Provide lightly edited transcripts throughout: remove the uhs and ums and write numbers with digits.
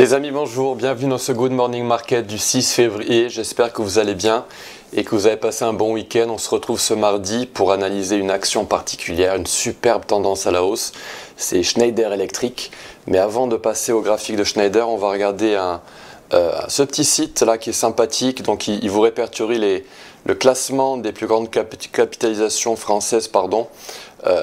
Les amis, bonjour, bienvenue dans ce Good Morning Market du 6 février. J'espère que vous allez bien et que vous avez passé un bon week-end. On se retrouve ce mardi pour analyser une action particulière, une superbe tendance à la hausse. C'est Schneider Electric. Mais avant de passer au graphique de Schneider, on va regarder ce petit site là qui est sympathique. Donc il vous répertorie le classement des plus grandes capitalisations françaises,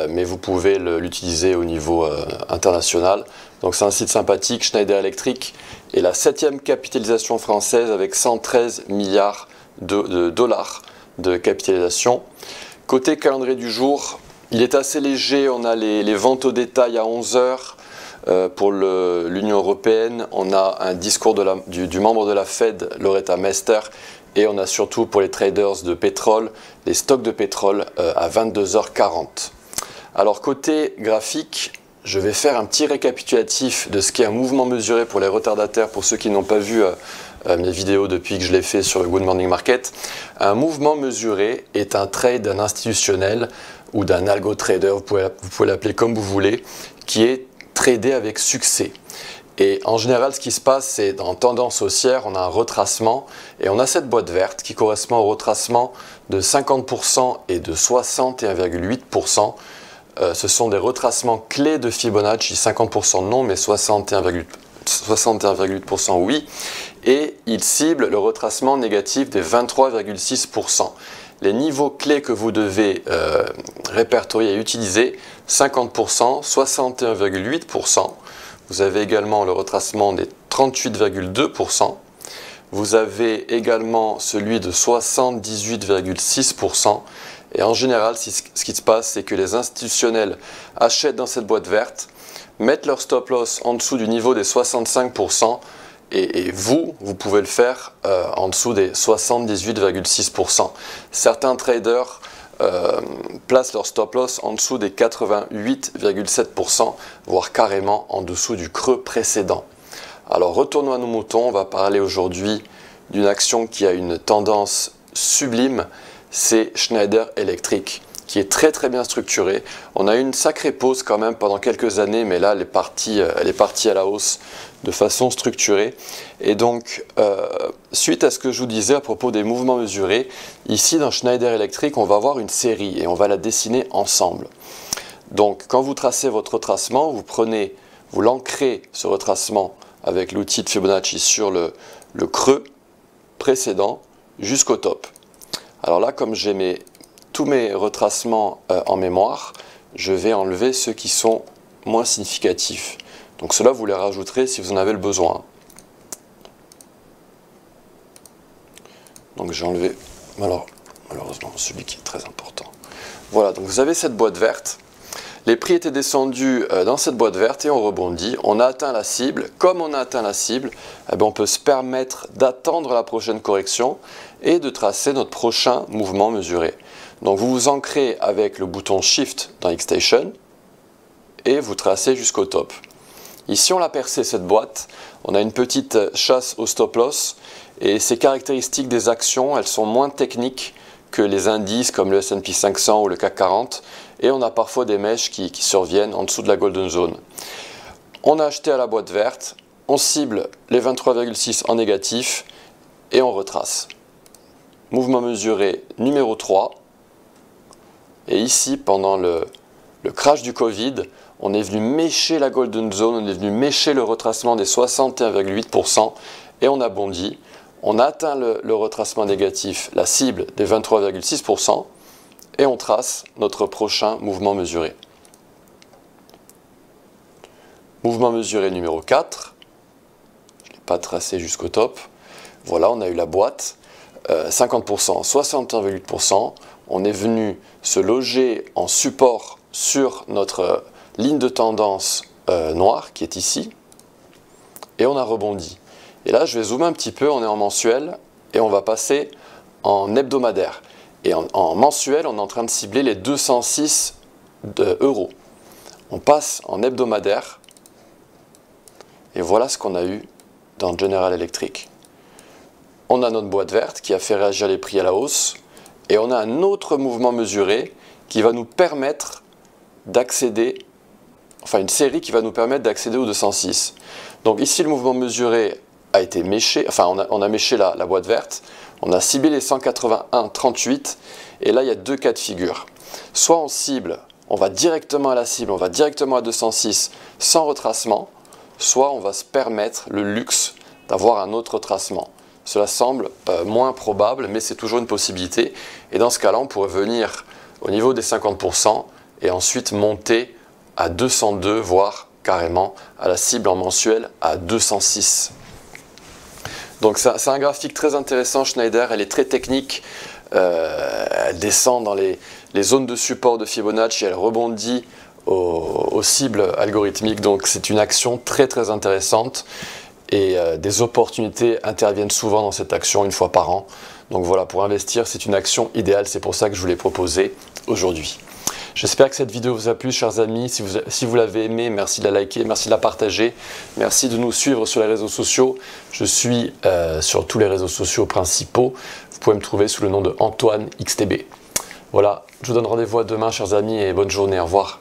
mais vous pouvez l'utiliser au niveau international. Donc c'est un site sympathique, Schneider Electric est la 7e capitalisation française avec 113 milliards de dollars de capitalisation. Côté calendrier du jour, il est assez léger, on a les ventes au détail à 11 h. Pour l'Union européenne, on a un discours du membre de la Fed, Loretta Mester, et on a surtout pour les traders de pétrole, les stocks de pétrole à 22 h 40. Alors côté graphique, je vais faire un petit récapitulatif de ce qu'est un mouvement mesuré pour les retardataires, pour ceux qui n'ont pas vu mes vidéos depuis que je l'ai fait sur le Good Morning Market. Un mouvement mesuré est un trade d'un institutionnel ou d'un algo trader, vous pouvez l'appeler comme vous voulez, qui est tradé avec succès. Et en général, ce qui se passe, c'est dans tendance haussière, on a un retracement et on a cette boîte verte qui correspond au retracement de 50% et de 61,8%. Ce sont des retracements clés de Fibonacci, 50% non, mais 61,8% oui. Et il cible le retracement négatif des 23,6%. Les niveaux clés que vous devez répertorier et utiliser, 50%, 61,8%. Vous avez également le retracement des 38,2%. Vous avez également celui de 78,6%. Et en général, ce qui se passe, c'est que les institutionnels achètent dans cette boîte verte, mettent leur stop loss en dessous du niveau des 65%, et vous pouvez le faire en dessous des 78,6%. Certains traders placent leur stop loss en dessous des 88,7%, voire carrément en dessous du creux précédent. Alors retournons à nos moutons, on va parler aujourd'hui d'une action qui a une tendance sublime, c'est Schneider Electric, qui est très bien structuré. On a eu une sacrée pause quand même pendant quelques années, mais là elle est partie à la hausse de façon structurée. Et donc, suite à ce que je vous disais à propos des mouvements mesurés, ici dans Schneider Electric, on va avoir une série et on va la dessiner ensemble. Donc, quand vous tracez votre retracement, vous l'ancrez ce retracement avec l'outil de Fibonacci sur le creux précédent jusqu'au top. Alors là, comme j'ai tous mes retracements en mémoire, je vais enlever ceux qui sont moins significatifs. Donc cela, vous les rajouterez si vous en avez le besoin. Donc j'ai enlevé, malheureusement, celui qui est très important. Voilà, donc vous avez cette boîte verte. Les prix étaient descendus dans cette boîte verte et on rebondit. On a atteint la cible. Comme on a atteint la cible, on peut se permettre d'attendre la prochaine correction et de tracer notre prochain mouvement mesuré. Donc vous vous ancrez avec le bouton Shift dans Xstation et vous tracez jusqu'au top. Ici on l'a percé cette boîte, on a une petite chasse au stop loss et ces caractéristiques des actions, elles sont moins techniques que les indices comme le S&P 500 ou le CAC 40 et on a parfois des mèches qui surviennent en dessous de la golden zone. On a acheté à la boîte verte, on cible les 23,6 en négatif et on retrace. Mouvement mesuré numéro 3. Et ici, pendant le crash du Covid, on est venu mécher la golden zone, on est venu mécher le retracement des 61,8% et on a bondi. On a atteint le retracement négatif, la cible des 23,6% et on trace notre prochain mouvement mesuré. Mouvement mesuré numéro 4. Je ne l'ai pas tracé jusqu'au top. Voilà, on a eu la boîte. 50%, 61,8%. On est venu se loger en support sur notre ligne de tendance noire qui est ici. Et on a rebondi. Et là, je vais zoomer un petit peu, on est en mensuel et on va passer en hebdomadaire. Et en mensuel, on est en train de cibler les 206 euros. On passe en hebdomadaire et voilà ce qu'on a eu dans General Electric. On a notre boîte verte qui a fait réagir les prix à la hausse et on a un autre mouvement mesuré qui va nous permettre d'accéder, enfin une série qui va nous permettre d'accéder aux 206. Donc ici, le mouvement mesuré a été méché, enfin on a méché la boîte verte, on a ciblé les 181,38 et là il y a deux cas de figure. Soit on cible, on va directement à la cible, on va directement à 206 sans retracement, soit on va se permettre le luxe d'avoir un autre retracement. Cela semble moins probable, mais c'est toujours une possibilité. Et dans ce cas-là, on pourrait venir au niveau des 50% et ensuite monter à 202, voire carrément à la cible en mensuel à 206. Donc c'est un graphique très intéressant, Schneider, elle est très technique, elle descend dans les zones de support de Fibonacci, elle rebondit aux cibles algorithmiques, donc c'est une action très très intéressante et des opportunités interviennent souvent dans cette action une fois par an. Donc voilà, pour investir, c'est une action idéale, c'est pour ça que je vous l'ai proposée aujourd'hui. J'espère que cette vidéo vous a plu, chers amis. Si vous l'avez aimé, merci de la liker, merci de la partager. Merci de nous suivre sur les réseaux sociaux. Je suis sur tous les réseaux sociaux principaux. Vous pouvez me trouver sous le nom de Antoine XTB. Voilà, je vous donne rendez-vous à demain, chers amis, et bonne journée. Au revoir.